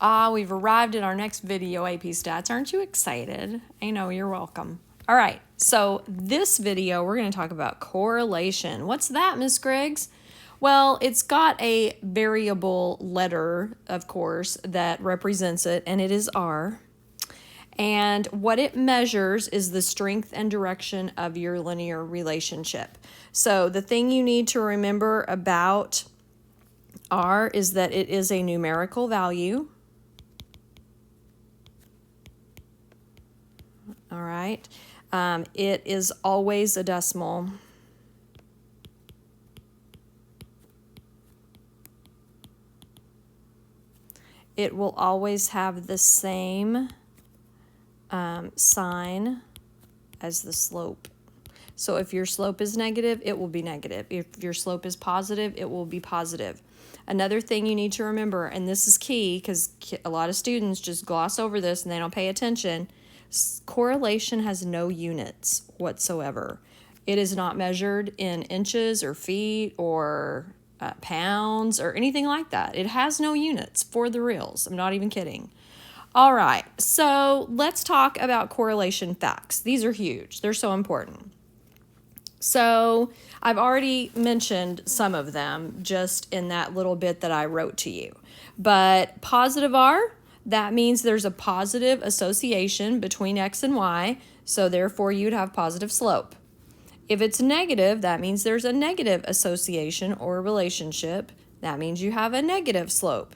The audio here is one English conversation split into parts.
We've arrived at our next video, AP Stats. Aren't you excited? I know, you're welcome. All right, so this video, we're going to talk about correlation. What's that, Miss Griggs? Well, it's got a variable letter, of course, that represents it, and it is R. And what it measures is the strength and direction of your linear relationship. So the thing you need to remember about R is that it is a numerical value. All right. It is always a decimal. It will always have the same sign as the slope. So if your slope is negative, it will be negative. If your slope is positive, it will be positive. Another thing you need to remember, and this is key because a lot of students just gloss over this and they don't pay attention, correlation has no units whatsoever. It is not measured in inches or feet or pounds or anything like that. It has no units for the reals. I'm not even kidding. All right, so let's talk about correlation facts. These are huge. They're so important. So I've already mentioned some of them just in that little bit that I wrote to you. But positive R, that means there's a positive association between X and Y, so therefore you'd have positive slope. If it's negative, that means there's a negative association or relationship. That means you have a negative slope.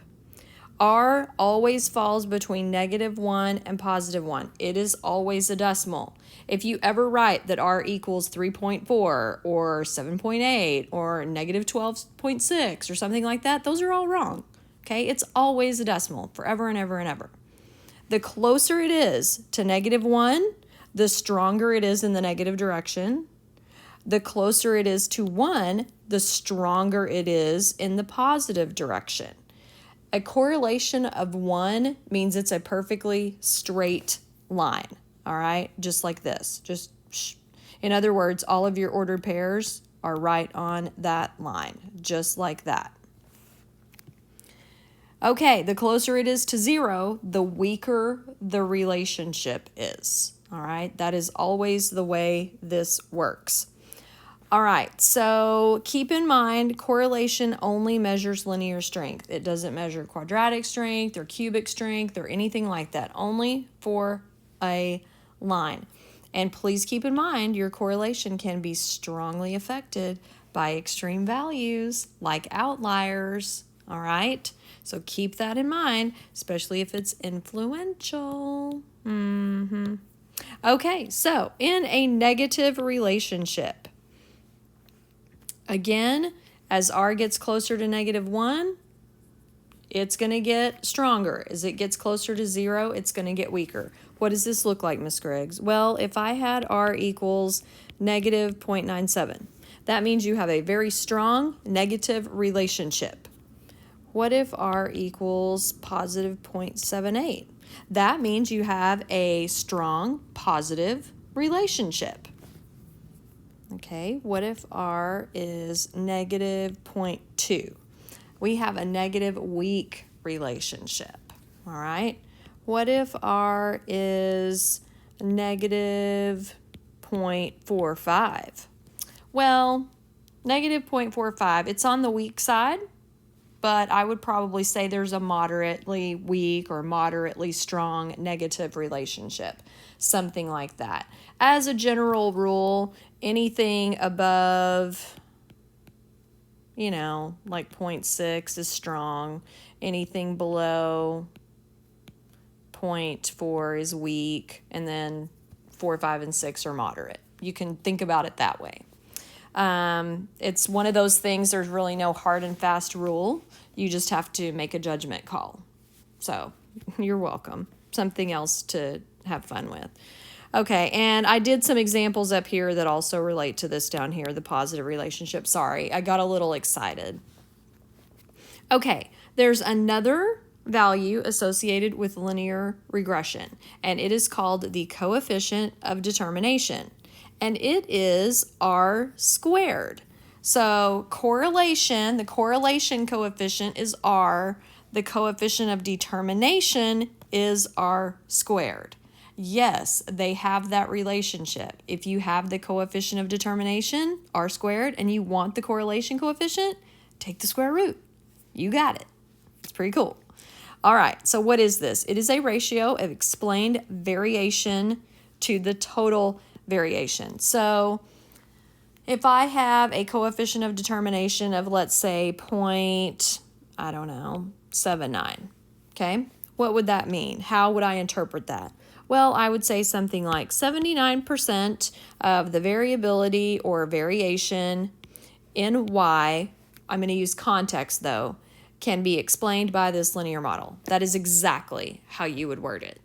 R always falls between -1 and +1. It is always a decimal. If you ever write that R equals 3.4 or 7.8 or -12.6 or something like that, those are all wrong. Okay, it's always a decimal forever and ever and ever. The closer it is to -1, the stronger it is in the negative direction. The closer it is to 1, the stronger it is in the positive direction. A correlation of 1 means it's a perfectly straight line, all right? Just like this. In other words, all of your ordered pairs are right on that line, just like that. Okay, the closer it is to 0, the weaker the relationship is, all right? That is always the way this works. All right, so keep in mind, correlation only measures linear strength. It doesn't measure quadratic strength or cubic strength or anything like that, only for a line. And please keep in mind, your correlation can be strongly affected by extreme values like outliers, all right? So keep that in mind, especially if it's influential. Okay, so in a negative relationship, again, as R gets closer to -1, it's going to get stronger. As it gets closer to 0, it's going to get weaker. What does this look like, Miss Griggs? Well, if I had R equals -0.97, that means you have a very strong negative relationship. What if R equals +0.78? That means you have a strong positive relationship. Okay, what if R is -0.2? We have a negative weak relationship, all right? What if R is -0.45? Well, -0.45, it's on the weak side, but I would probably say there's a moderately weak or moderately strong negative relationship, something like that. As a general rule, anything above, like 0.6 is strong. Anything below 0.4 is weak, and then 4, 5, and 6 are moderate. You can think about it that way. It's one of those things, there's really no hard and fast rule. You just have to make a judgment call. So you're welcome. Something else to have fun with. Okay, and I did some examples up here that also relate to this down here, the positive relationship. Sorry, I got a little excited. Okay, there's another value associated with linear regression, and it is called the coefficient of determination, and it is R squared. So correlation, the correlation coefficient is R. the coefficient of determination is r squared. Yes, they have that relationship. If you have the coefficient of determination, r squared, and you want the correlation coefficient, take the square root. You got it. It's pretty cool. All right, so what is this? It is a ratio of explained variation to the total variation. So if I have a coefficient of determination of, let's say, 0.79, okay? What would that mean? How would I interpret that? Well, I would say something like 79% of the variability or variation in y, I'm going to use context though, can be explained by this linear model. That is exactly how you would word it.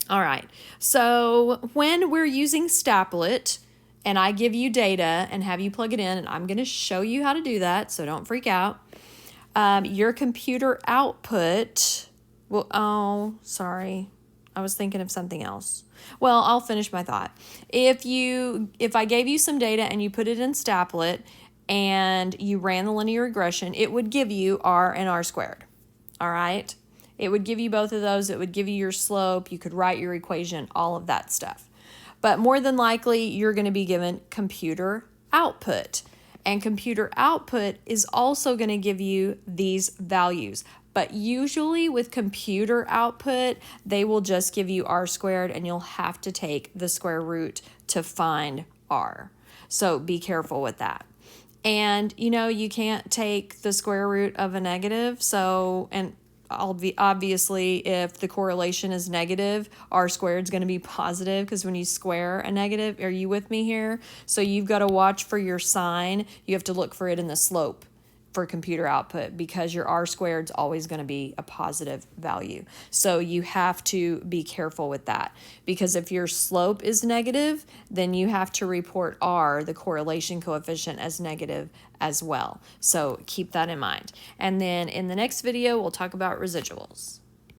All right, so when we're using Staplet and I give you data and have you plug it in, and I'm going to show you how to do that, so don't freak out. Your computer output will, oh, sorry. I was thinking of something else. Well, I'll finish my thought. If I gave you some data and you put it in Staplet and you ran the linear regression, it would give you r and r squared. All right? It would give you both of those. It would give you your slope. You could write your equation, all of that stuff. But more than likely, you're going to be given computer output. And computer output is also going to give you these values. But usually with computer output, they will just give you r squared, and you'll have to take the square root to find r. So be careful with that. And you know, you can't take the square root of a negative. So, and obviously if the correlation is negative, r squared is going to be positive, because when you square a negative, are you with me here? So you've got to watch for your sign. You have to look for it in the slope for computer output, because your r squared is always going to be a positive value. So you have to be careful with that, because if your slope is negative, then you have to report r, the correlation coefficient, as negative as well. So keep that in mind. And then in the next video, we'll talk about residuals.